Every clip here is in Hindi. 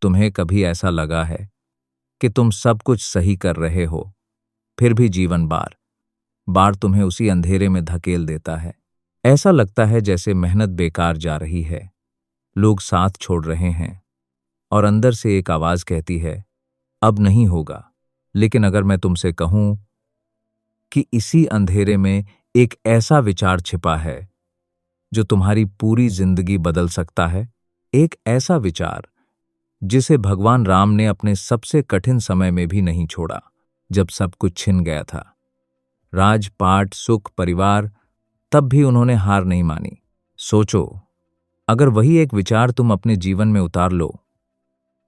तुम्हें कभी ऐसा लगा है कि तुम सब कुछ सही कर रहे हो, फिर भी जीवन बार बार तुम्हें उसी अंधेरे में धकेल देता है? ऐसा लगता है जैसे मेहनत बेकार जा रही है, लोग साथ छोड़ रहे हैं और अंदर से एक आवाज कहती है, अब नहीं होगा। लेकिन अगर मैं तुमसे कहूं कि इसी अंधेरे में एक ऐसा विचार छिपा है जो तुम्हारी पूरी जिंदगी बदल सकता है, एक ऐसा विचार जिसे भगवान राम ने अपने सबसे कठिन समय में भी नहीं छोड़ा, जब सब कुछ छिन गया था, राजपाट, सुख, परिवार, तब भी उन्होंने हार नहीं मानी। सोचो, अगर वही एक विचार तुम अपने जीवन में उतार लो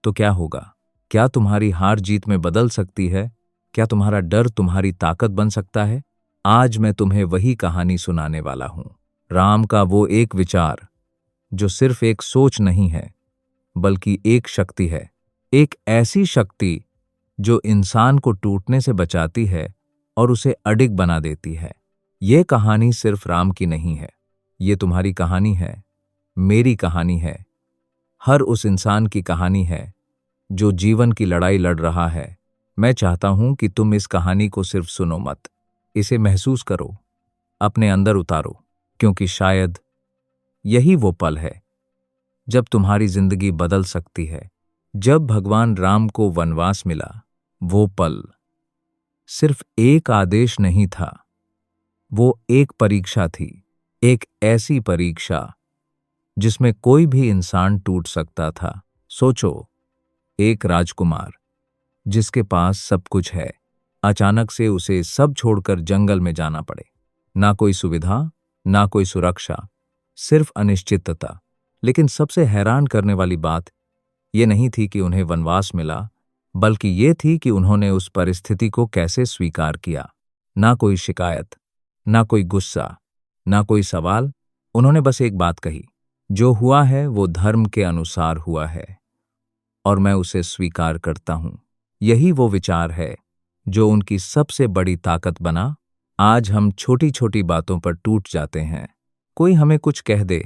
तो क्या होगा? क्या तुम्हारी हार जीत में बदल सकती है? क्या तुम्हारा डर तुम्हारी ताकत बन सकता है? आज मैं तुम्हें वही कहानी सुनाने वाला हूं, राम का वो एक विचार जो सिर्फ एक सोच नहीं है बल्कि एक शक्ति है, एक ऐसी शक्ति जो इंसान को टूटने से बचाती है और उसे अडिग बना देती है। ये कहानी सिर्फ राम की नहीं है, ये तुम्हारी कहानी है, मेरी कहानी है, हर उस इंसान की कहानी है जो जीवन की लड़ाई लड़ रहा है। मैं चाहता हूं कि तुम इस कहानी को सिर्फ सुनो मत, इसे महसूस करो, अपने अंदर उतारो, क्योंकि शायद यही वो पल है जब तुम्हारी जिंदगी बदल सकती है। जब भगवान राम को वनवास मिला, वो पल सिर्फ एक आदेश नहीं था, वो एक परीक्षा थी, एक ऐसी परीक्षा जिसमें कोई भी इंसान टूट सकता था। सोचो, एक राजकुमार जिसके पास सब कुछ है, अचानक से उसे सब छोड़कर जंगल में जाना पड़े। ना कोई सुविधा, ना कोई सुरक्षा, सिर्फ अनिश्चितता। लेकिन सबसे हैरान करने वाली बात ये नहीं थी कि उन्हें वनवास मिला, बल्कि ये थी कि उन्होंने उस परिस्थिति को कैसे स्वीकार किया। ना कोई शिकायत, ना कोई गुस्सा, ना कोई सवाल, उन्होंने बस एक बात कही, जो हुआ है वो धर्म के अनुसार हुआ है और मैं उसे स्वीकार करता हूं। यही वो विचार है जो उनकी सबसे बड़ी ताकत बना। आज हम छोटी छोटी बातों पर टूट जाते हैं। कोई हमें कुछ कह दे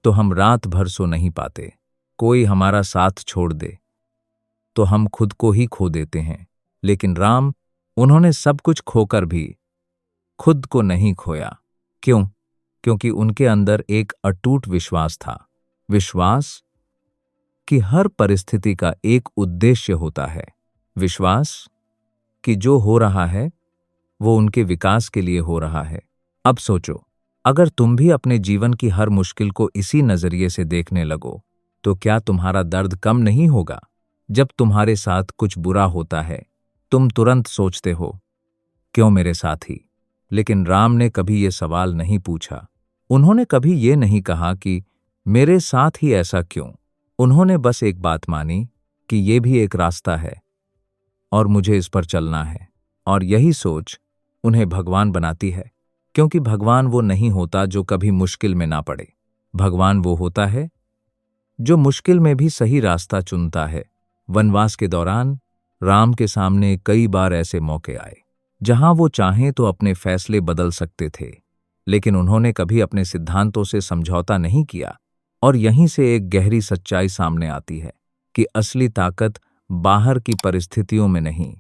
तो हम रात भर सो नहीं पाते, कोई हमारा साथ छोड़ दे तो हम खुद को ही खो देते हैं। लेकिन राम, उन्होंने सब कुछ खोकर भी खुद को नहीं खोया। क्यों? क्योंकि उनके अंदर एक अटूट विश्वास था, विश्वास कि हर परिस्थिति का एक उद्देश्य होता है, विश्वास कि जो हो रहा है वो उनके विकास के लिए हो रहा है। अब सोचो, अगर तुम भी अपने जीवन की हर मुश्किल को इसी नजरिए से देखने लगो तो क्या तुम्हारा दर्द कम नहीं होगा? जब तुम्हारे साथ कुछ बुरा होता है, तुम तुरंत सोचते हो, क्यों मेरे साथ ही? लेकिन राम ने कभी ये सवाल नहीं पूछा। उन्होंने कभी ये नहीं कहा कि मेरे साथ ही ऐसा क्यों। उन्होंने बस एक बात मानी कि ये भी एक रास्ता है और मुझे इस पर चलना है। और यही सोच उन्हें भगवान बनाती है, क्योंकि भगवान वो नहीं होता जो कभी मुश्किल में ना पड़े। भगवान वो होता है जो मुश्किल में भी सही रास्ता चुनता है। वनवास के दौरान राम के सामने कई बार ऐसे मौके आए जहां वो चाहें तो अपने फैसले बदल सकते थे, लेकिन उन्होंने कभी अपने सिद्धांतों से समझौता नहीं किया। और यहीं से एक गहरी सच्चाई सामने आती है कि असली ताकत बाहर की परिस्थितियों में नहीं,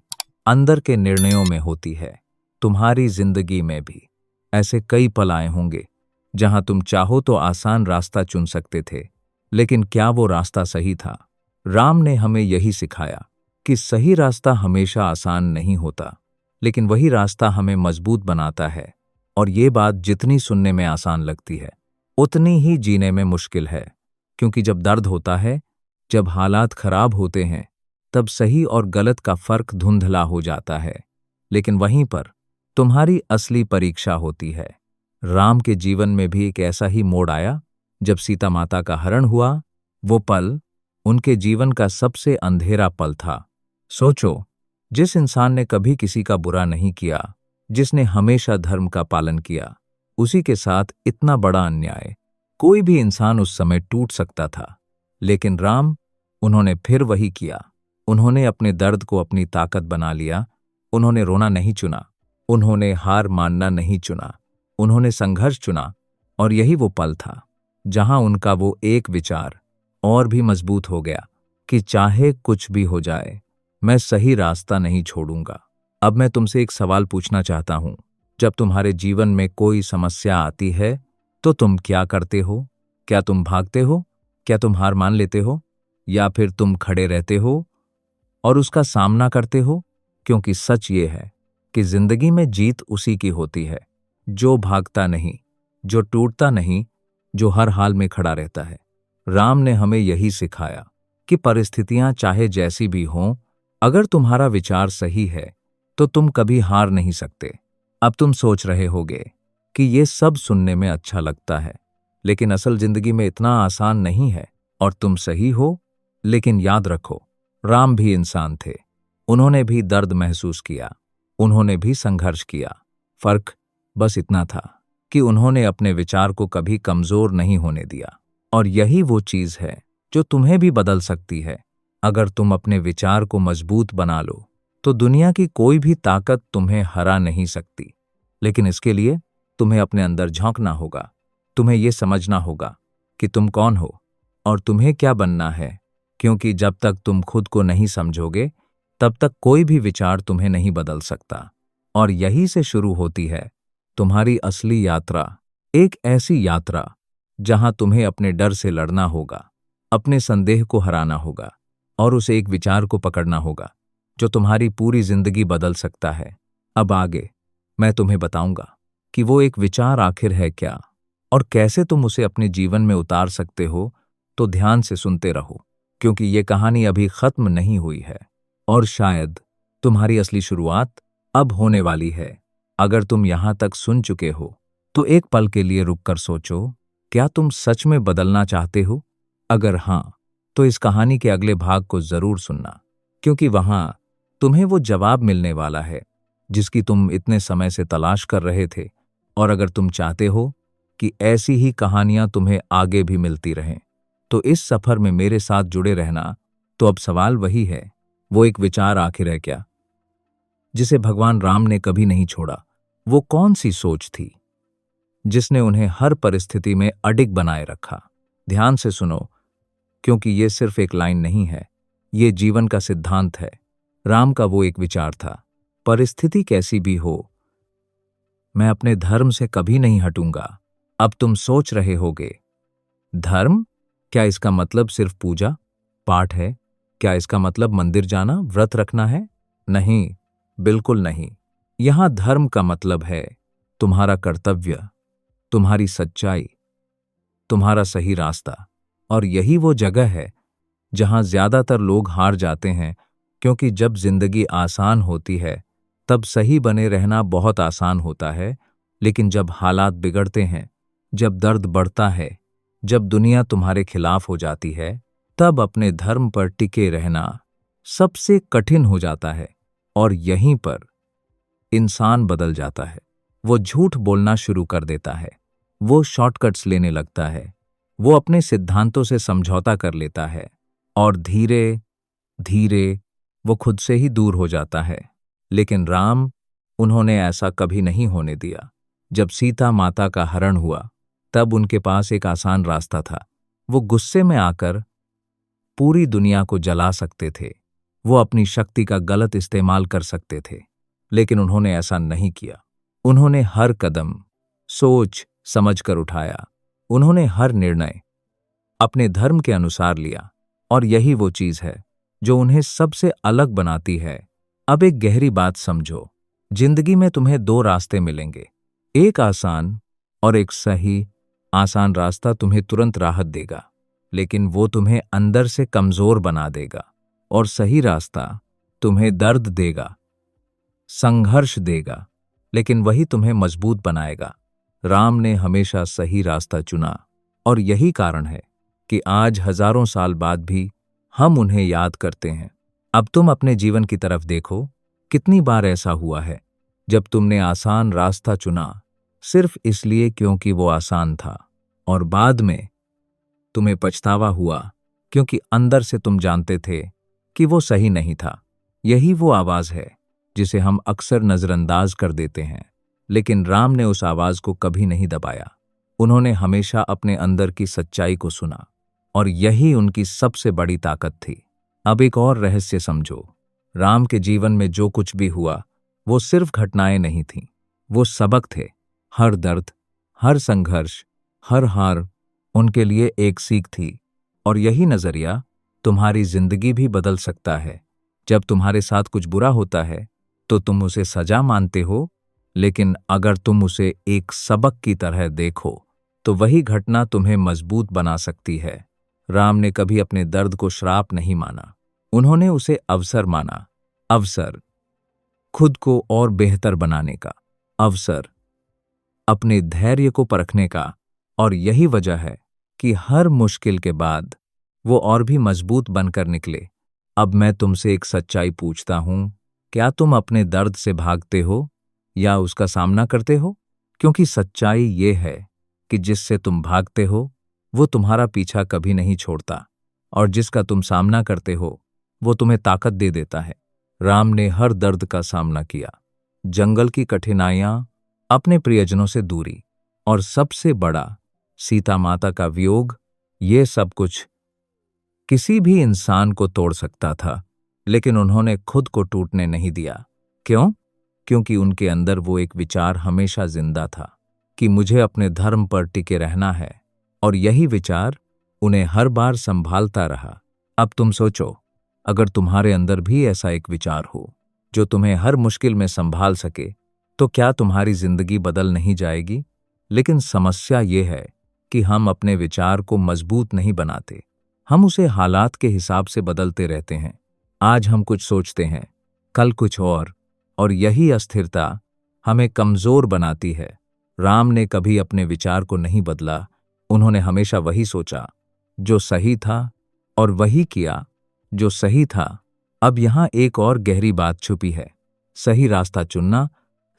अंदर के निर्णयों में होती है। तुम्हारी जिंदगी में भी ऐसे कई पल आए होंगे जहां तुम चाहो तो आसान रास्ता चुन सकते थे, लेकिन क्या वो रास्ता सही था? राम ने हमें यही सिखाया कि सही रास्ता हमेशा आसान नहीं होता, लेकिन वही रास्ता हमें मजबूत बनाता है। और ये बात जितनी सुनने में आसान लगती है, उतनी ही जीने में मुश्किल है, क्योंकि जब दर्द होता है, जब हालात खराब होते हैं, तब सही और गलत का फर्क धुंधला हो जाता है। लेकिन वहीं पर तुम्हारी असली परीक्षा होती है। राम के जीवन में भी एक ऐसा ही मोड़ आया जब सीता माता का हरण हुआ। वो पल उनके जीवन का सबसे अंधेरा पल था। सोचो, जिस इंसान ने कभी किसी का बुरा नहीं किया, जिसने हमेशा धर्म का पालन किया, उसी के साथ इतना बड़ा अन्याय। कोई भी इंसान उस समय टूट सकता था, लेकिन राम, उन्होंने फिर वही किया। उन्होंने अपने दर्द को अपनी ताकत बना लिया। उन्होंने रोना नहीं चुना, उन्होंने हार मानना नहीं चुना, उन्होंने संघर्ष चुना। और यही वो पल था जहां उनका वो एक विचार और भी मजबूत हो गया। कि चाहे कुछ भी हो जाए, मैं सही रास्ता नहीं छोड़ूंगा। अब मैं तुमसे एक सवाल पूछना चाहता हूं। जब तुम्हारे जीवन में कोई समस्या आती है, तो तुम क्या करते हो? क्या तुम भागते हो? क्या तुम हार मान लेते हो? या फिर तुम खड़े रहते हो और उसका सामना करते हो? क्योंकि सच ये है कि जिंदगी में जीत उसी की होती है जो भागता नहीं, जो टूटता नहीं, जो हर हाल में खड़ा रहता है। राम ने हमें यही सिखाया कि परिस्थितियां चाहे जैसी भी हों, अगर तुम्हारा विचार सही है तो तुम कभी हार नहीं सकते। अब तुम सोच रहे होगे कि ये सब सुनने में अच्छा लगता है, लेकिन असल जिंदगी में इतना आसान नहीं है। और तुम सही हो, लेकिन याद रखो, राम भी इंसान थे। उन्होंने भी दर्द महसूस किया, उन्होंने भी संघर्ष किया। फर्क बस इतना था कि उन्होंने अपने विचार को कभी कमजोर नहीं होने दिया। और यही वो चीज है जो तुम्हें भी बदल सकती है। अगर तुम अपने विचार को मजबूत बना लो, तो दुनिया की कोई भी ताकत तुम्हें हरा नहीं सकती। लेकिन इसके लिए तुम्हें अपने अंदर झांकना होगा। तुम्हें यह समझना होगा कि तुम कौन हो और तुम्हें क्या बनना है। क्योंकि जब तक तुम खुद को नहीं समझोगे, तब तक कोई भी विचार तुम्हें नहीं बदल सकता। और यही से शुरू होती है तुम्हारी असली यात्रा। एक ऐसी यात्रा जहां तुम्हें अपने डर से लड़ना होगा, अपने संदेह को हराना होगा और उस एक विचार को पकड़ना होगा जो तुम्हारी पूरी जिंदगी बदल सकता है। अब आगे मैं तुम्हें बताऊंगा कि वो एक विचार आखिर है क्या और कैसे तुम उसे अपने जीवन में उतार सकते हो। तो ध्यान से सुनते रहो, क्योंकि ये कहानी अभी खत्म नहीं हुई है और शायद तुम्हारी असली शुरुआत अब होने वाली है। अगर तुम यहां तक सुन चुके हो, तो एक पल के लिए रुककर सोचो, क्या तुम सच में बदलना चाहते हो? अगर हां, तो इस कहानी के अगले भाग को जरूर सुनना, क्योंकि वहां तुम्हें वो जवाब मिलने वाला है जिसकी तुम इतने समय से तलाश कर रहे थे। और अगर तुम चाहते हो कि ऐसी ही कहानियां तुम्हें आगे भी मिलती रहें, तो इस सफर में मेरे साथ जुड़े रहना। तो अब सवाल वही है, वो एक विचार आखिर है क्या जिसे भगवान राम ने कभी नहीं छोड़ा? वो कौन सी सोच थी जिसने उन्हें हर परिस्थिति में अडिग बनाए रखा? ध्यान से सुनो, क्योंकि ये सिर्फ एक लाइन नहीं है, ये जीवन का सिद्धांत है। राम का वो एक विचार था, परिस्थिति कैसी भी हो, मैं अपने धर्म से कभी नहीं हटूंगा। अब तुम सोच रहे होगे, धर्म? क्या इसका मतलब सिर्फ पूजा पाठ है? क्या इसका मतलब मंदिर जाना, व्रत रखना है? नहीं, बिल्कुल नहीं। यहां धर्म का मतलब है तुम्हारा कर्तव्य, तुम्हारी सच्चाई, तुम्हारा सही रास्ता। और यही वो जगह है जहां ज्यादातर लोग हार जाते हैं, क्योंकि जब जिंदगी आसान होती है तब सही बने रहना बहुत आसान होता है। लेकिन जब हालात बिगड़ते हैं, जब दर्द बढ़ता है, जब दुनिया तुम्हारे खिलाफ हो जाती है, तब अपने धर्म पर टिके रहना सबसे कठिन हो जाता है। और यहीं पर इंसान बदल जाता है। वो झूठ बोलना शुरू कर देता है, वो शॉर्टकट्स लेने लगता है, वो अपने सिद्धांतों से समझौता कर लेता है और धीरे धीरे वो खुद से ही दूर हो जाता है। लेकिन राम, उन्होंने ऐसा कभी नहीं होने दिया। जब सीता माता का हरण हुआ, तब उनके पास एक आसान रास्ता था। वो गुस्से में आकर पूरी दुनिया को जला सकते थे, वो अपनी शक्ति का गलत इस्तेमाल कर सकते थे, लेकिन उन्होंने ऐसा नहीं किया। उन्होंने हर कदम सोच समझ कर उठाया, उन्होंने हर निर्णय अपने धर्म के अनुसार लिया। और यही वो चीज है जो उन्हें सबसे अलग बनाती है। अब एक गहरी बात समझो, जिंदगी में तुम्हें दो रास्ते मिलेंगे, एक आसान और एक सही। आसान रास्ता तुम्हें तुरंत राहत देगा, लेकिन वो तुम्हें अंदर से कमजोर बना देगा। और सही रास्ता तुम्हें दर्द देगा, संघर्ष देगा, लेकिन वही तुम्हें मजबूत बनाएगा। राम ने हमेशा सही रास्ता चुना, और यही कारण है कि आज हजारों साल बाद भी हम उन्हें याद करते हैं। अब तुम अपने जीवन की तरफ देखो, कितनी बार ऐसा हुआ है जब तुमने आसान रास्ता चुना सिर्फ इसलिए क्योंकि वो आसान था, और बाद में तुम्हें पछतावा हुआ क्योंकि अंदर से तुम जानते थे कि वो सही नहीं था। यही वो आवाज है जिसे हम अक्सर नजरअंदाज कर देते हैं, लेकिन राम ने उस आवाज को कभी नहीं दबाया। उन्होंने हमेशा अपने अंदर की सच्चाई को सुना, और यही उनकी सबसे बड़ी ताकत थी। अब एक और रहस्य समझो। राम के जीवन में जो कुछ भी हुआ वो सिर्फ घटनाएं नहीं थीं, वो सबक थे। हर दर्द, हर संघर्ष, हर हार उनके लिए एक सीख थी। और यही नजरिया तुम्हारी जिंदगी भी बदल सकता है। जब तुम्हारे साथ कुछ बुरा होता है तो तुम उसे सजा मानते हो, लेकिन अगर तुम उसे एक सबक की तरह देखो तो वही घटना तुम्हें मजबूत बना सकती है। राम ने कभी अपने दर्द को श्राप नहीं माना, उन्होंने उसे अवसर माना। अवसर खुद को और बेहतर बनाने का, अवसर अपने धैर्य को परखने का। और यही वजह है कि हर मुश्किल के बाद वो और भी मजबूत बनकर निकले। अब मैं तुमसे एक सच्चाई पूछता हूं, क्या तुम अपने दर्द से भागते हो या उसका सामना करते हो? क्योंकि सच्चाई ये है कि जिससे तुम भागते हो वो तुम्हारा पीछा कभी नहीं छोड़ता, और जिसका तुम सामना करते हो वो तुम्हें ताकत दे देता है। राम ने हर दर्द का सामना किया, जंगल की कठिनाइयां, अपने प्रियजनों से दूरी, और सबसे बड़ा सीता माता का वियोग। ये सब कुछ किसी भी इंसान को तोड़ सकता था, लेकिन उन्होंने खुद को टूटने नहीं दिया। क्यों? क्योंकि उनके अंदर वो एक विचार हमेशा जिंदा था कि मुझे अपने धर्म पर टिके रहना है, और यही विचार उन्हें हर बार संभालता रहा। अब तुम सोचो, अगर तुम्हारे अंदर भी ऐसा एक विचार हो जो तुम्हें हर मुश्किल में संभाल सके, तो क्या तुम्हारी जिंदगी बदल नहीं जाएगी? लेकिन समस्या ये है कि हम अपने विचार को मजबूत नहीं बनाते, हम उसे हालात के हिसाब से बदलते रहते हैं। आज हम कुछ सोचते हैं, कल कुछ और यही अस्थिरता हमें कमजोर बनाती है। राम ने कभी अपने विचार को नहीं बदला, उन्होंने हमेशा वही सोचा जो सही था, और वही किया जो सही था। अब यहां एक और गहरी बात छुपी है। सही रास्ता चुनना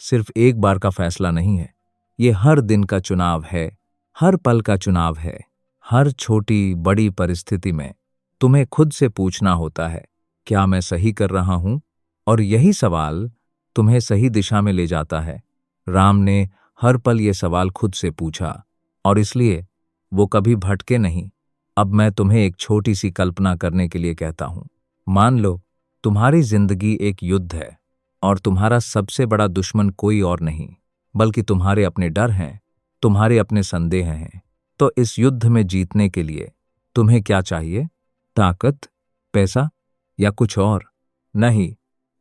सिर्फ एक बार का फैसला नहीं है, ये हर दिन का चुनाव है, हर पल का चुनाव है। हर छोटी बड़ी परिस्थिति में तुम्हें खुद से पूछना होता है, क्या मैं सही कर रहा हूं? और यही सवाल तुम्हें सही दिशा में ले जाता है। राम ने हर पल ये सवाल खुद से पूछा, और इसलिए वो कभी भटके नहीं। अब मैं तुम्हें एक छोटी सी कल्पना करने के लिए कहता हूं। मान लो तुम्हारी जिंदगी एक युद्ध है, और तुम्हारा सबसे बड़ा दुश्मन कोई और नहीं बल्कि तुम्हारे अपने डर हैं, तुम्हारे अपने संदेह हैं। तो इस युद्ध में जीतने के लिए तुम्हें क्या चाहिए? ताकत, पैसा या कुछ और? नहीं,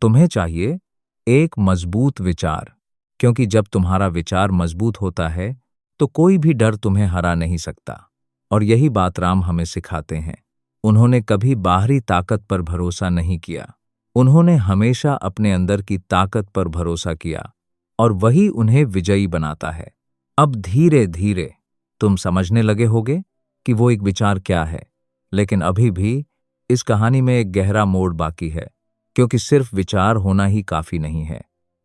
तुम्हें चाहिए एक मजबूत विचार। क्योंकि जब तुम्हारा विचार मजबूत होता है तो कोई भी डर तुम्हें हरा नहीं सकता। और यही बात राम हमें सिखाते हैं। उन्होंने कभी बाहरी ताकत पर भरोसा नहीं किया, उन्होंने हमेशा अपने अंदर की ताकत पर भरोसा किया, और वही उन्हें विजयी बनाता है। अब धीरे धीरे तुम समझने लगे होगे कि वो एक विचार क्या है, लेकिन अभी भी इस कहानी में एक गहरा मोड़ बाकी है। क्योंकि सिर्फ विचार होना ही काफी नहीं है,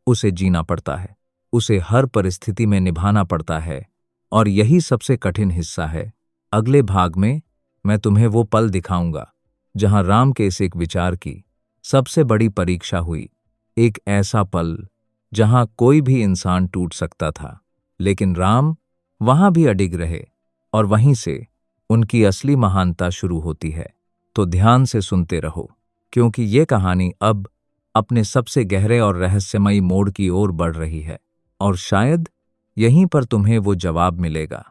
उसे जीना पड़ता है, उसे हर परिस्थिति में निभाना पड़ता है, और यही सबसे कठिन हिस्सा है। अगले भाग में मैं तुम्हें वो पल दिखाऊंगा जहां राम के इस एक विचार की सबसे बड़ी परीक्षा हुई। एक ऐसा पल जहां कोई भी इंसान टूट सकता था, लेकिन राम वहां भी अडिग रहे, और वहीं से उनकी असली महानता शुरू होती है। तो ध्यान से सुनते रहो, क्योंकि ये कहानी अब अपने सबसे गहरे और रहस्यमयी मोड़ की ओर बढ़ रही है, और शायद यहीं पर तुम्हें वो जवाब मिलेगा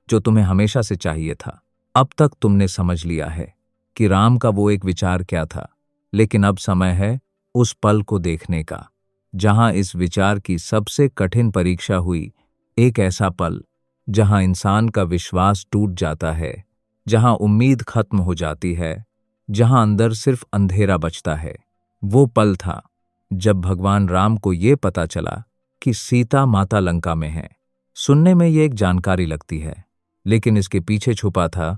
जो तुम्हें हमेशा से चाहिए था। अब तक तुमने समझ लिया है कि राम का वो एक विचार क्या था, लेकिन अब समय है उस पल को देखने का जहां इस विचार की सबसे कठिन परीक्षा हुई। एक ऐसा पल जहां इंसान का विश्वास टूट जाता है, जहां उम्मीद खत्म हो जाती है, जहां अंदर सिर्फ अंधेरा बचता है। वो पल था जब भगवान राम को ये पता चला कि सीता माता लंका में है। सुनने में ये एक जानकारी लगती है, लेकिन इसके पीछे छुपा था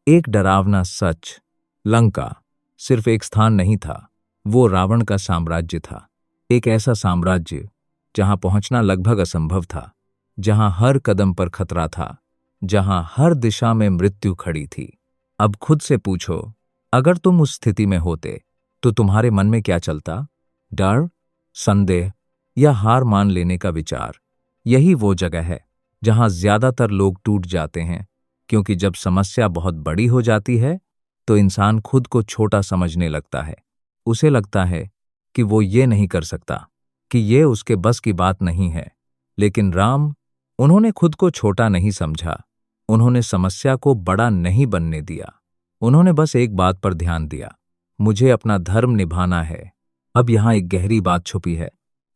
एक डरावना सच। लंका सिर्फ एक स्थान नहीं था, वो रावण का साम्राज्य था। एक ऐसा साम्राज्य जहां पहुंचना लगभग असंभव था, जहां हर कदम पर खतरा था, जहां हर दिशा में मृत्यु खड़ी थी। अब खुद से पूछो, अगर तुम उस स्थिति में होते तो तुम्हारे मन में क्या चलता? डर, संदेह, या हार मान लेने का विचार? यही वो जगह है जहां ज्यादातर लोग टूट जाते हैं, क्योंकि जब समस्या बहुत बड़ी हो जाती है तो इंसान खुद को छोटा समझने लगता है। उसे लगता है कि वो ये नहीं कर सकता, कि ये उसके बस की बात नहीं है। लेकिन राम, उन्होंने खुद को छोटा नहीं समझा। उन्होंने समस्या को बड़ा नहीं बनने दिया। उन्होंने बस एक बात पर ध्यान दिया, मुझे अपना धर्म निभाना है। अब यहाँ एक गहरी बात छुपी है।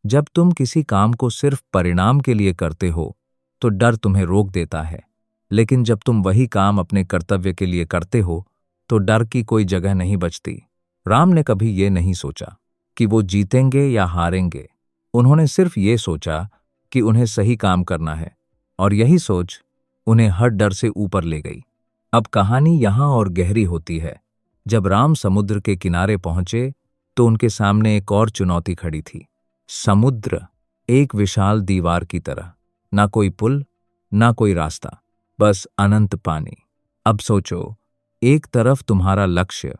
जब तुम किसी काम को सिर्फ परिणाम के लिए करते हो तो डर तुम्हें रोक देता है। लेकिन जब तुम वही काम अपने कर्तव्य के लिए करते हो तो डर की कोई जगह नहीं बचती। राम ने कभी ये नहीं सोचा कि वो जीतेंगे या हारेंगे। उन्होंने सिर्फ ये सोचा कि उन्हें सही काम करना है, और यही सोच उन्हें हर डर से ऊपर ले गई। अब कहानी यहाँ और गहरी होती है। जब राम समुद्र के किनारे पहुंचे तो उनके सामने एक और चुनौती खड़ी थी। समुद्र एक विशाल दीवार की तरह, ना कोई पुल, ना कोई रास्ता, बस अनंत पानी। अब सोचो, एक तरफ तुम्हारा लक्ष्य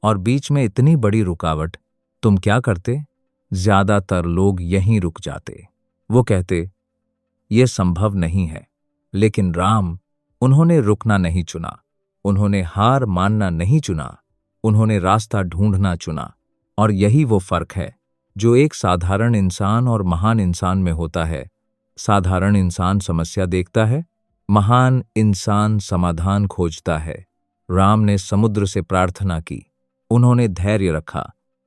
और बीच में इतनी बड़ी रुकावट, तुम क्या करते? ज्यादातर लोग यहीं रुक जाते। वो कहते, यह संभव नहीं है। लेकिन राम, उन्होंने रुकना नहीं चुना, उन्होंने हार मानना नहीं चुना, उन्होंने रास्ता ढूंढना चुना। और यही वो फर्क है जो एक साधारण इंसान और महान इंसान में होता है। साधारण इंसान समस्या देखता है, महान इंसान समाधान खोजता है। राम ने समुद्र से प्रार्थना की, उन्होंने धैर्य रखा,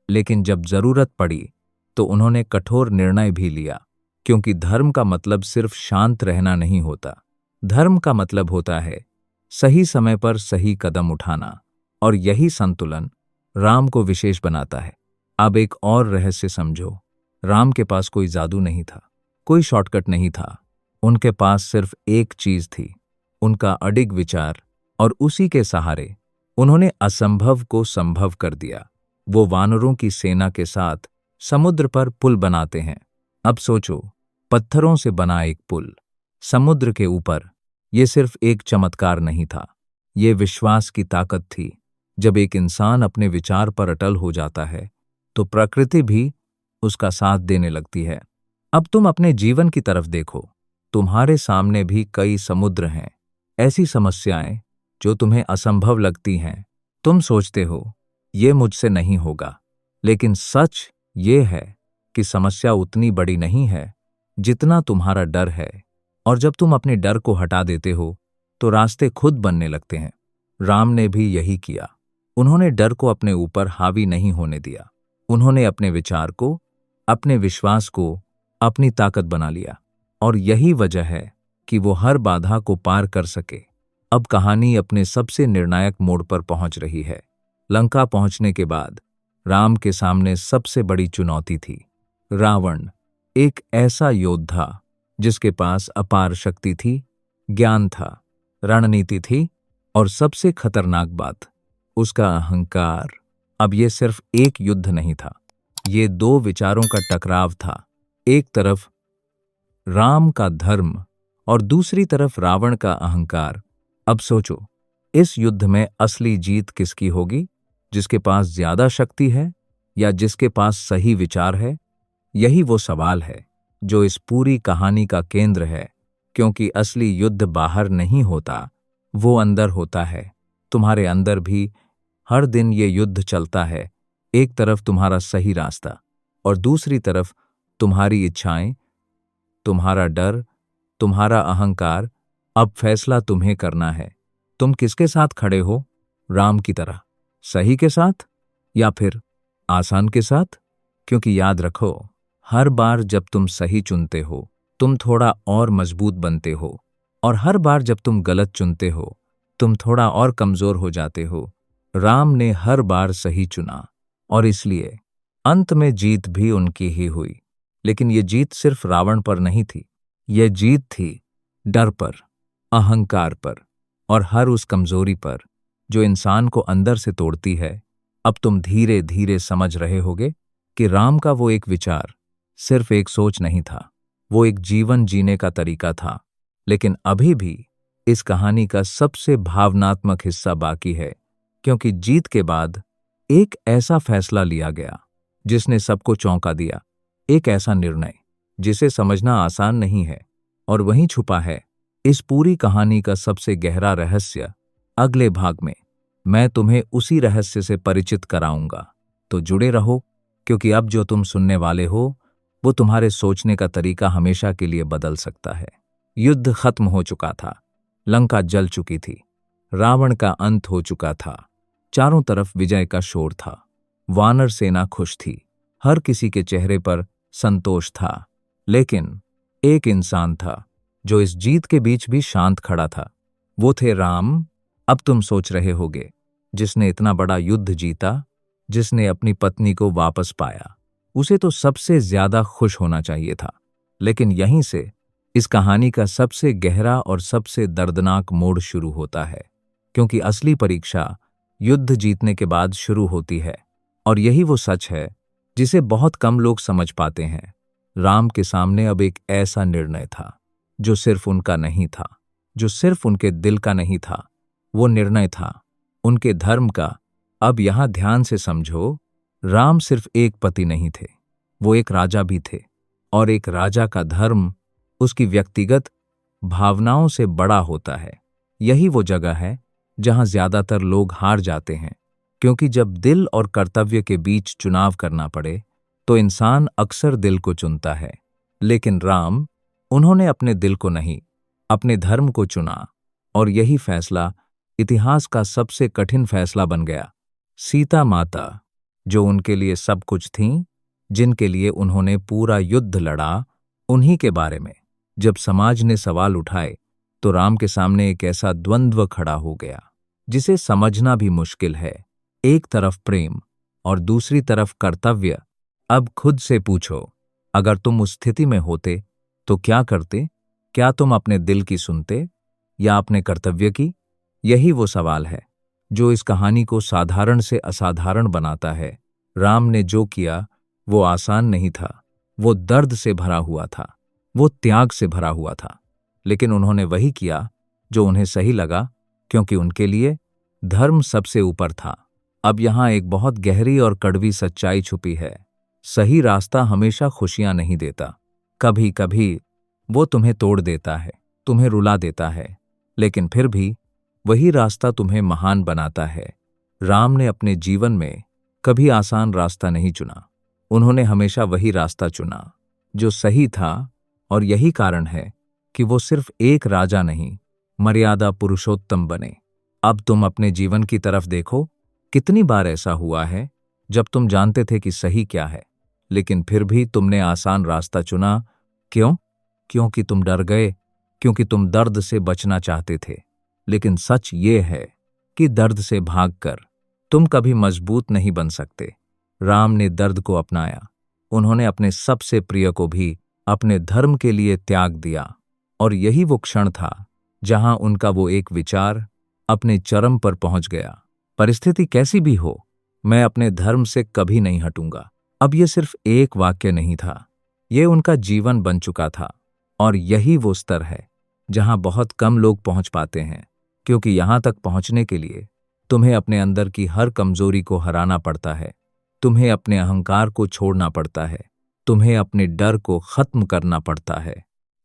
लेकिन जब जरूरत पड़ी तो उन्होंने कठोर निर्णय भी लिया। क्योंकि धर्म का मतलब सिर्फ शांत रहना नहीं होता। धर्म का मतलब होता है सही समय पर सही कदम उठाना। और यही संतुलन राम को विशेष बनाता है। अब एक और रहस्य समझो। राम के पास कोई जादू नहीं था, कोई शॉर्टकट नहीं था। उनके पास सिर्फ एक चीज थी, उनका अडिग विचार, और उसी के सहारे उन्होंने असंभव को संभव कर दिया। वो वानरों की सेना के साथ समुद्र पर पुल बनाते हैं। अब सोचो, पत्थरों से बना एक पुल समुद्र के ऊपर, ये सिर्फ एक चमत्कार नहीं था, ये विश्वास की ताकत थी। जब एक इंसान अपने विचार पर अटल हो जाता है तो प्रकृति भी उसका साथ देने लगती है। अब तुम अपने जीवन की तरफ देखो। तुम्हारे सामने भी कई समुद्र हैं, ऐसी समस्याएं जो तुम्हें असंभव लगती हैं। तुम सोचते हो ये मुझसे नहीं होगा, लेकिन सच ये है कि समस्या उतनी बड़ी नहीं है जितना तुम्हारा डर है। और जब तुम अपने डर को हटा देते हो तो रास्ते खुद बनने लगते हैं। राम ने भी यही किया। उन्होंने डर को अपने ऊपर हावी नहीं होने दिया। उन्होंने अपने विचार को, अपने विश्वास को अपनी ताकत बना लिया। और यही वजह है कि वो हर बाधा को पार कर सके। अब कहानी अपने सबसे निर्णायक मोड़ पर पहुंच रही है। लंका पहुंचने के बाद राम के सामने सबसे बड़ी चुनौती थी रावण। एक ऐसा योद्धा जिसके पास अपार शक्ति थी, ज्ञान था, रणनीति थी, और सबसे खतरनाक बात, उसका अहंकार। अब ये सिर्फ एक युद्ध नहीं था, ये दो विचारों का टकराव था। एक तरफ राम का धर्म और दूसरी तरफ रावण का अहंकार। अब सोचो, इस युद्ध में असली जीत किसकी होगी? जिसके पास ज्यादा शक्ति है या जिसके पास सही विचार है? यही वो सवाल है जो इस पूरी कहानी का केंद्र है। क्योंकि असली युद्ध बाहर नहीं होता, वो अंदर होता है। तुम्हारे अंदर भी हर दिन ये युद्ध चलता है। एक तरफ तुम्हारा सही रास्ता और दूसरी तरफ तुम्हारी इच्छाएं, तुम्हारा डर, तुम्हारा अहंकार। अब फैसला तुम्हें करना है। तुम किसके साथ खड़े हो? राम की तरह सही के साथ या फिर आसान के साथ? क्योंकि याद रखो, हर बार जब तुम सही चुनते हो तुम थोड़ा और मजबूत बनते हो, और हर बार जब तुम गलत चुनते हो तुम थोड़ा और कमजोर हो जाते हो। राम ने हर बार सही चुना और इसलिए अंत में जीत भी उनकी ही हुई। लेकिन ये जीत सिर्फ रावण पर नहीं थी, ये जीत थी डर पर, अहंकार पर और हर उस कमजोरी पर जो इंसान को अंदर से तोड़ती है। अब तुम धीरे धीरे समझ रहे होगे कि राम का वो एक विचार सिर्फ एक सोच नहीं था, वो एक जीवन जीने का तरीका था। लेकिन अभी भी इस कहानी का सबसे भावनात्मक हिस्सा बाकी है, क्योंकि जीत के बाद एक ऐसा फैसला लिया गया जिसने सबको चौंका दिया। एक ऐसा निर्णय जिसे समझना आसान नहीं है, और वहीं छुपा है इस पूरी कहानी का सबसे गहरा रहस्य। अगले भाग में मैं तुम्हें उसी रहस्य से परिचित कराऊंगा। तो जुड़े रहो, क्योंकि अब जो तुम सुनने वाले हो वो तुम्हारे सोचने का तरीका हमेशा के लिए बदल सकता है। युद्ध खत्म हो चुका था, लंका जल चुकी थी, रावण का अंत हो चुका था, चारों तरफ विजय का शोर था, वानर सेना खुश थी, हर किसी के चेहरे पर संतोष था। लेकिन एक इंसान था जो इस जीत के बीच भी शांत खड़ा था। वो थे राम। अब तुम सोच रहे होगे, जिसने इतना बड़ा युद्ध जीता, जिसने अपनी पत्नी को वापस पाया, उसे तो सबसे ज्यादा खुश होना चाहिए था। लेकिन यहीं से इस कहानी का सबसे गहरा और सबसे दर्दनाक मोड़ शुरू होता है, क्योंकि असली परीक्षा युद्ध जीतने के बाद शुरू होती है। और यही वो सच है जिसे बहुत कम लोग समझ पाते हैं। राम के सामने अब एक ऐसा निर्णय था जो सिर्फ उनका नहीं था, जो सिर्फ उनके दिल का नहीं था। वो निर्णय था उनके धर्म का। अब यहां ध्यान से समझो, राम सिर्फ एक पति नहीं थे, वो एक राजा भी थे। और एक राजा का धर्म उसकी व्यक्तिगत भावनाओं से बड़ा होता है। यही वो जगह है जहां ज्यादातर लोग हार जाते हैं, क्योंकि जब दिल और कर्तव्य के बीच चुनाव करना पड़े तो इंसान अक्सर दिल को चुनता है। लेकिन राम, उन्होंने अपने दिल को नहीं, अपने धर्म को चुना। और यही फैसला इतिहास का सबसे कठिन फैसला बन गया। सीता माता, जो उनके लिए सब कुछ थीं, जिनके लिए उन्होंने पूरा युद्ध लड़ा, उन्हीं के बारे में जब समाज ने सवाल उठाए तो राम के सामने एक ऐसा द्वंद्व खड़ा हो गया जिसे समझना भी मुश्किल है। एक तरफ प्रेम और दूसरी तरफ कर्तव्य। अब खुद से पूछो, अगर तुम उस स्थिति में होते तो क्या करते? क्या तुम अपने दिल की सुनते या अपने कर्तव्य की? यही वो सवाल है जो इस कहानी को साधारण से असाधारण बनाता है। राम ने जो किया वो आसान नहीं था, वो दर्द से भरा हुआ था, वो त्याग से भरा हुआ था। लेकिन उन्होंने वही किया जो उन्हें सही लगा, क्योंकि उनके लिए धर्म सबसे ऊपर था। अब यहां एक बहुत गहरी और कड़वी सच्चाई छुपी है। सही रास्ता हमेशा खुशियां नहीं देता। कभी कभी वो तुम्हें तोड़ देता है, तुम्हें रुला देता है, लेकिन फिर भी वही रास्ता तुम्हें महान बनाता है। राम ने अपने जीवन में कभी आसान रास्ता नहीं चुना, उन्होंने हमेशा वही रास्ता चुना जो सही था। और यही कारण है कि वो सिर्फ एक राजा नहीं, मर्यादा पुरुषोत्तम बने। अब तुम अपने जीवन की तरफ देखो, कितनी बार ऐसा हुआ है जब तुम जानते थे कि सही क्या है, लेकिन फिर भी तुमने आसान रास्ता चुना। क्यों? क्योंकि तुम डर गए, क्योंकि तुम दर्द से बचना चाहते थे। लेकिन सच ये है कि दर्द से भागकर तुम कभी मजबूत नहीं बन सकते। राम ने दर्द को अपनाया, उन्होंने अपने सबसे प्रिय को भी अपने धर्म के लिए त्याग दिया। और यही वो क्षण था जहां उनका वो एक विचार अपने चरम पर पहुंच गया। परिस्थिति कैसी भी हो, मैं अपने धर्म से कभी नहीं हटूंगा। अब ये सिर्फ एक वाक्य नहीं था, ये उनका जीवन बन चुका था। और यही वो स्तर है जहां बहुत कम लोग पहुंच पाते हैं, क्योंकि यहां तक पहुंचने के लिए तुम्हें अपने अंदर की हर कमजोरी को हराना पड़ता है, तुम्हें अपने अहंकार को छोड़ना पड़ता है, तुम्हें अपने डर को खत्म करना पड़ता है,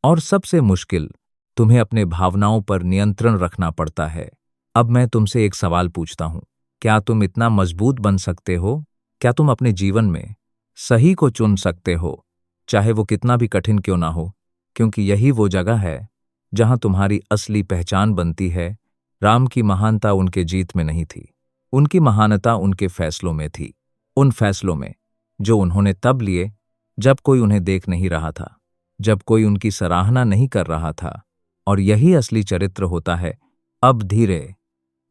और सबसे मुश्किल, तुम्हें अपने भावनाओं पर नियंत्रण रखना पड़ता है। अब मैं तुमसे एक सवाल पूछता हूं, क्या तुम इतना मजबूत बन सकते हो? क्या तुम अपने जीवन में सही को चुन सकते हो, चाहे वो कितना भी कठिन क्यों ना हो? क्योंकि यही वो जगह है जहां तुम्हारी असली पहचान बनती है। राम की महानता उनके जीत में नहीं थी, उनकी महानता उनके फैसलों में थी। उन फैसलों में जो उन्होंने तब लिए जब कोई उन्हें देख नहीं रहा था, जब कोई उनकी सराहना नहीं कर रहा था। और यही असली चरित्र होता है। अब धीरे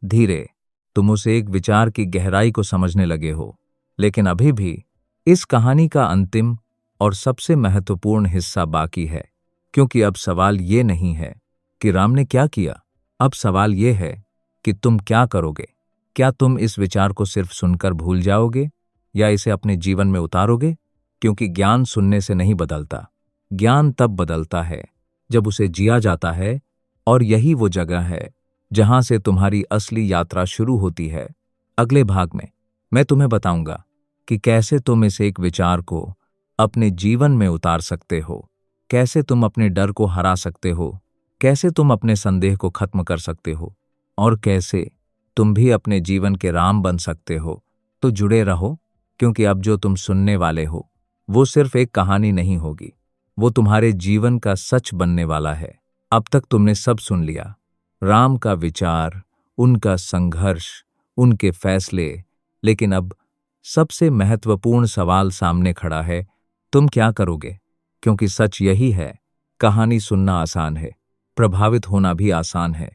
धीरे तुम उस एक विचार की गहराई को समझने लगे हो। लेकिन अभी भी इस कहानी का अंतिम और सबसे महत्वपूर्ण हिस्सा बाकी है, क्योंकि अब सवाल ये नहीं है कि राम ने क्या किया, अब सवाल ये है कि तुम क्या करोगे। क्या तुम इस विचार को सिर्फ सुनकर भूल जाओगे या इसे अपने जीवन में उतारोगे? क्योंकि ज्ञान सुनने से नहीं बदलता, ज्ञान तब बदलता है जब उसे जिया जाता है। और यही वो जगह है जहां से तुम्हारी असली यात्रा शुरू होती है। अगले भाग में मैं तुम्हें बताऊंगा कि कैसे तुम इस एक विचार को अपने जीवन में उतार सकते हो, कैसे तुम अपने डर को हरा सकते हो, कैसे तुम अपने संदेह को खत्म कर सकते हो, और कैसे तुम भी अपने जीवन के राम बन सकते हो, तो जुड़े रहो, क्योंकि अब जो तुम सुनने वाले हो वो सिर्फ एक कहानी नहीं होगी, वो तुम्हारे जीवन का सच बनने वाला है। अब तक तुमने सब सुन लिया, राम का विचार, उनका संघर्ष, उनके फैसले, लेकिन अब सबसे महत्वपूर्ण सवाल सामने खड़ा है, तुम क्या करोगे? क्योंकि सच यही है, कहानी सुनना आसान है, प्रभावित होना भी आसान है,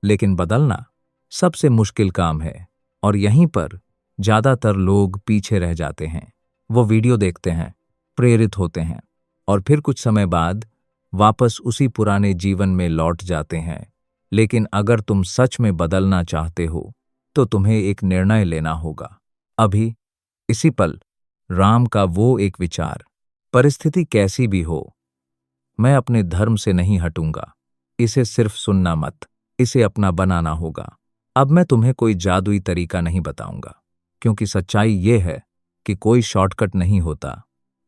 लेकिन बदलना सबसे मुश्किल काम है। और यहीं पर ज्यादातर लोग पीछे रह जाते हैं। वो वीडियो देखते हैं, प्रेरित होते हैं, और फिर कुछ समय बाद वापस उसी पुराने जीवन में लौट जाते हैं। लेकिन अगर तुम सच में बदलना चाहते हो तो तुम्हें एक निर्णय लेना होगा। अभी, इसी पल, राम का वो एक विचार, परिस्थिति कैसी भी हो, मैं अपने धर्म से नहीं हटूंगा, इसे सिर्फ सुनना मत, इसे अपना बनाना होगा। अब मैं तुम्हें कोई जादुई तरीका नहीं बताऊंगा, क्योंकि सच्चाई ये है कि कोई शॉर्टकट नहीं होता,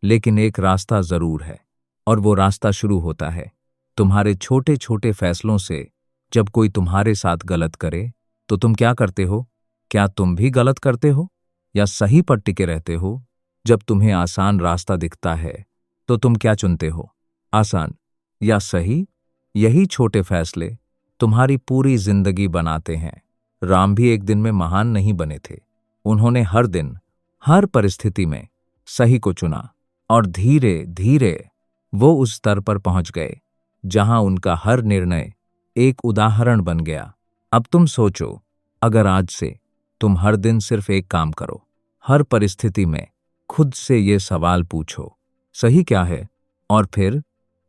लेकिन एक रास्ता जरूर है। और वो रास्ता शुरू होता है तुम्हारे छोटे छोटे फैसलों से। जब कोई तुम्हारे साथ गलत करे तो तुम क्या करते हो? क्या तुम भी गलत करते हो या सही पर टिके रहते हो? जब तुम्हें आसान रास्ता दिखता है तो तुम क्या चुनते हो, आसान या सही? यही छोटे फैसले तुम्हारी पूरी जिंदगी बनाते हैं। राम भी एक दिन में महान नहीं बने थे। उन्होंने हर दिन, हर परिस्थिति में सही को चुना, और धीरे धीरे वो उस स्तर पर पहुंच गए जहां उनका हर निर्णय एक उदाहरण बन गया। अब तुम सोचो, अगर आज से तुम हर दिन सिर्फ एक काम करो, हर परिस्थिति में खुद से ये सवाल पूछो, सही क्या है, और फिर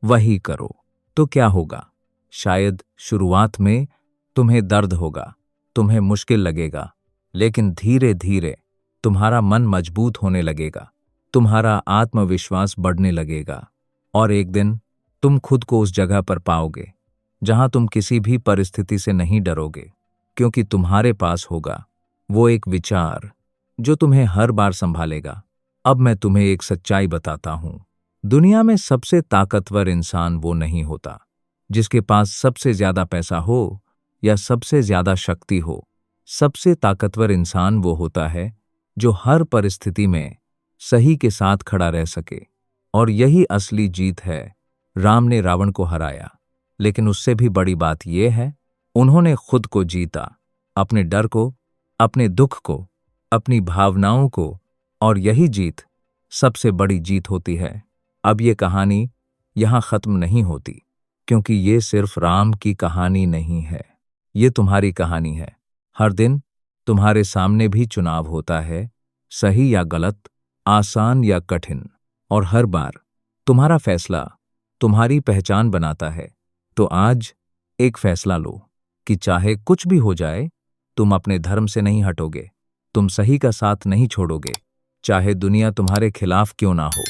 वही करो, तो क्या होगा? शायद शुरुआत में तुम्हें दर्द होगा, तुम्हें मुश्किल लगेगा, लेकिन धीरे धीरे तुम्हारा मन मजबूत होने लगेगा, तुम्हारा आत्मविश्वास बढ़ने लगेगा, और एक दिन तुम खुद को उस जगह पर पाओगे जहां तुम किसी भी परिस्थिति से नहीं डरोगे, क्योंकि तुम्हारे पास होगा वो एक विचार जो तुम्हें हर बार संभालेगा। अब मैं तुम्हें एक सच्चाई बताता हूं, दुनिया में सबसे ताकतवर इंसान वो नहीं होता जिसके पास सबसे ज्यादा पैसा हो या सबसे ज्यादा शक्ति हो। सबसे ताकतवर इंसान वो होता है जो हर परिस्थिति में सही के साथ खड़ा रह सके, और यही असली जीत है। राम ने रावण को हराया, लेकिन उससे भी बड़ी बात यह है, उन्होंने खुद को जीता, अपने डर को, अपने दुख को, अपनी भावनाओं को, और यही जीत सबसे बड़ी जीत होती है। अब ये कहानी यहां खत्म नहीं होती, क्योंकि ये सिर्फ राम की कहानी नहीं है, ये तुम्हारी कहानी है। हर दिन तुम्हारे सामने भी चुनाव होता है, सही या गलत, आसान या कठिन, और हर बार तुम्हारा फैसला तुम्हारी पहचान बनाता है। तो आज एक फैसला लो कि चाहे कुछ भी हो जाए, तुम अपने धर्म से नहीं हटोगे, तुम सही का साथ नहीं छोड़ोगे, चाहे दुनिया तुम्हारे खिलाफ क्यों ना हो।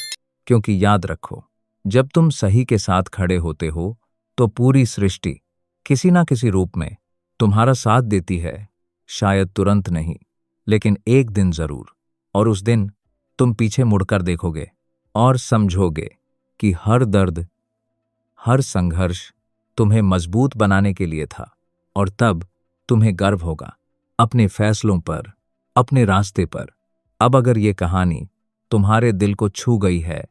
क्योंकि याद रखो, जब तुम सही के साथ खड़े होते हो तो पूरी सृष्टि किसी ना किसी रूप में तुम्हारा साथ देती है। शायद तुरंत नहीं, लेकिन एक दिन जरूर। और उस दिन तुम पीछे मुड़कर देखोगे और समझोगे कि हर दर्द, हर संघर्ष तुम्हें मजबूत बनाने के लिए था। और तब तुम्हें गर्व होगा अपने फैसलों पर, अपने रास्ते पर। अब अगर ये कहानी तुम्हारे दिल को छू गई है,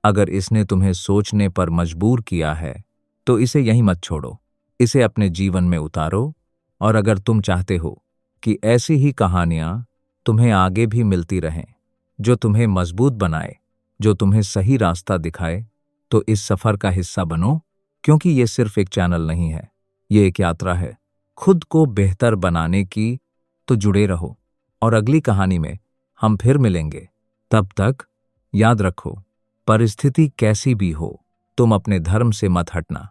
अगर इसने तुम्हें सोचने पर मजबूर किया है, तो इसे यहीं मत छोड़ो, इसे अपने जीवन में उतारो। और अगर तुम चाहते हो कि ऐसी ही कहानियां तुम्हें आगे भी मिलती रहें, जो तुम्हें मजबूत बनाए, जो तुम्हें सही रास्ता दिखाए, तो इस सफर का हिस्सा बनो। क्योंकि ये सिर्फ एक चैनल नहीं है, ये एक यात्रा है खुद को बेहतर बनाने की। तो जुड़े रहो, और अगली कहानी में हम फिर मिलेंगे। तब तक याद रखो, परिस्थिति कैसी भी हो, तुम अपने धर्म से मत हटना।